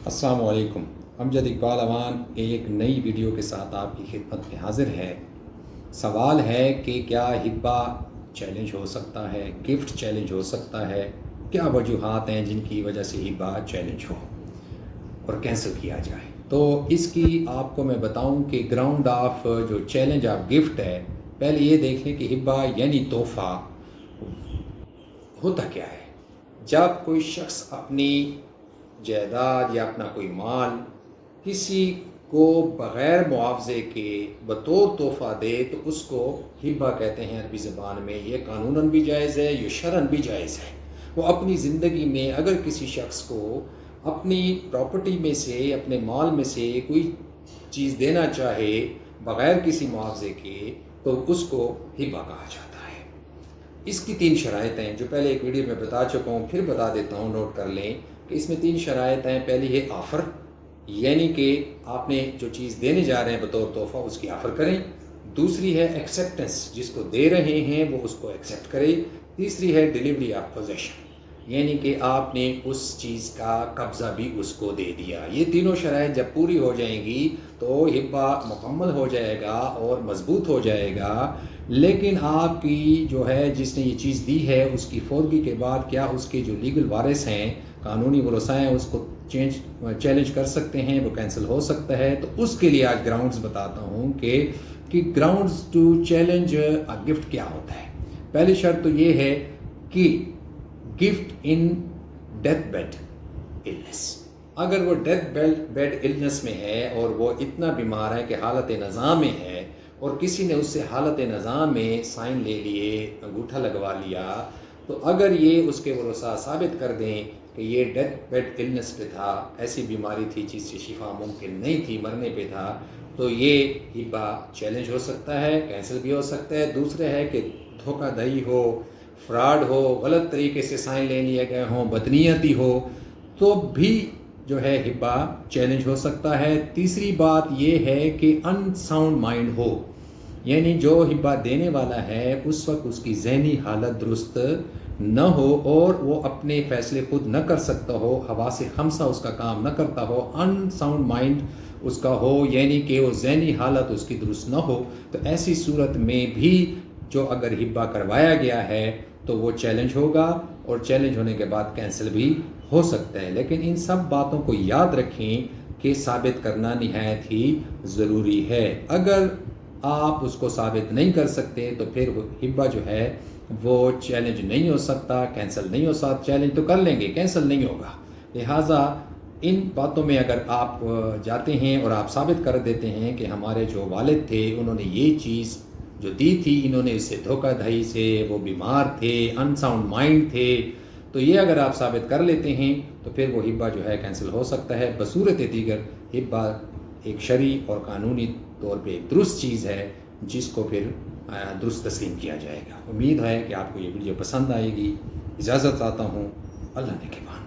السلام علیکم۔ امجد اقبال امان ایک نئی ویڈیو کے ساتھ آپ کی خدمت میں حاضر ہے۔ سوال ہے کہ کیا ہبہ چیلنج ہو سکتا ہے، گفٹ چیلنج ہو سکتا ہے؟ کیا وجوہات ہیں جن کی وجہ سے ہبہ چیلنج ہو اور کینسل کیا جائے؟ تو اس کی آپ کو میں بتاؤں کہ گراؤنڈ آف جو چیلنج آف گفٹ ہے، پہلے یہ دیکھ لیں کہ ہبہ یعنی تحفہ ہوتا کیا ہے۔ جب کوئی شخص اپنی جائیداد یا اپنا کوئی مال کسی کو بغیر معاوضے کے بطور تحفہ دے تو اس کو ہبہ کہتے ہیں عربی زبان میں۔ یہ قانوناً بھی جائز ہے، یہ شرعاً بھی جائز ہے۔ وہ اپنی زندگی میں اگر کسی شخص کو اپنی پراپرٹی میں سے، اپنے مال میں سے کوئی چیز دینا چاہے بغیر کسی معاوضے کے تو اس کو ہبہ کہا جاتا ہے۔ اس کی 3 شرائط ہیں جو پہلے ایک ویڈیو میں بتا چکا ہوں، پھر بتا دیتا ہوں، نوٹ کر لیں کہ اس میں 3 شرائط ہیں۔ پہلی ہے آفر، یعنی کہ آپ نے جو چیز دینے جا رہے ہیں بطور تحفہ اس کی آفر کریں۔ دوسری ہے ایکسیپٹنس، جس کو دے رہے ہیں وہ اس کو ایکسیپٹ کرے۔ تیسری ہے ڈیلیوری آف پوزیشن، یعنی کہ آپ نے اس چیز کا قبضہ بھی اس کو دے دیا۔ یہ تینوں شرائط جب پوری ہو جائیں گی تو ہبہ مکمل ہو جائے گا اور مضبوط ہو جائے گا۔ لیکن آپ کی جو ہے جس نے یہ چیز دی ہے اس کی فوتگی کے بعد کیا اس کے جو لیگل وارث ہیں، قانونی ورثاء ہیں، اس کو چیلنج کر سکتے ہیں، وہ کینسل ہو سکتا ہے؟ تو اس کے لیے آج گراؤنڈز بتاتا ہوں کہ گراؤنڈز ٹو چیلنج گفٹ کیا ہوتا ہے۔ پہلی شرط تو یہ ہے کہ گفٹ ان ڈیتھ بیڈ النس، اگر وہ ڈیتھ بیڈ النس میں ہے اور وہ اتنا بیمار ہے کہ حالت نظام میں ہے اور کسی نے اس سے حالت نظام میں سائن لے لیے، انگوٹھا لگوا لیا، تو اگر یہ اس کے ورثاء ثابت کر دیں کہ یہ ڈیتھ بیڈ النس پہ تھا، ایسی بیماری تھی جس سے شفا ممکن نہیں تھی، مرنے پہ تھا، تو یہ ہبہ چیلنج ہو سکتا ہے، کینسل بھی ہو سکتا ہے۔ دوسرے ہے کہ دھوکہ دہی ہو، فراڈ ہو، غلط طریقے سے سائن لے لیے گئے ہوں، بدنیتی ہو، تو بھی جو ہے ہبہ چیلنج ہو سکتا ہے۔ تیسری بات یہ ہے کہ ان ساؤنڈ مائنڈ ہو، یعنی جو ہبہ دینے والا ہے اس وقت اس کی ذہنی حالت درست نہ ہو اور وہ اپنے فیصلے خود نہ کر سکتا ہو، حواس خمسہ اس کا کام نہ کرتا ہو، ان ساؤنڈ مائنڈ اس کا ہو، یعنی کہ وہ ذہنی حالت اس کی درست نہ ہو، تو ایسی صورت میں بھی جو اگر ہبہ کروایا گیا ہے تو وہ چیلنج ہوگا اور چیلنج ہونے کے بعد کینسل بھی ہو سکتا ہے۔ لیکن ان سب باتوں کو یاد رکھیں کہ ثابت کرنا نہایت ہی ضروری ہے۔ اگر آپ اس کو ثابت نہیں کر سکتے تو پھر وہ ہبہ جو ہے وہ چیلنج نہیں ہو سکتا، کینسل نہیں ہو سکتا۔ چیلنج تو کر لیں گے، کینسل نہیں ہوگا۔ لہٰذا ان باتوں میں اگر آپ جاتے ہیں اور آپ ثابت کر دیتے ہیں کہ ہمارے جو والد تھے انہوں نے یہ چیز جو دی تھی، انہوں نے اس سے دھوکہ دہی سے، وہ بیمار تھے، ان ساؤنڈ مائنڈ تھے، تو یہ اگر آپ ثابت کر لیتے ہیں تو پھر وہ ہبہ جو ہے کینسل ہو سکتا ہے۔ بصورت دیگر ہبہ ایک شرعی اور قانونی طور پہ ایک درست چیز ہے جس کو پھر درست تسلیم کیا جائے گا۔ امید ہے کہ آپ کو یہ ویڈیو پسند آئے گی۔ اجازت چاہتا ہوں، اللہ نگہبان۔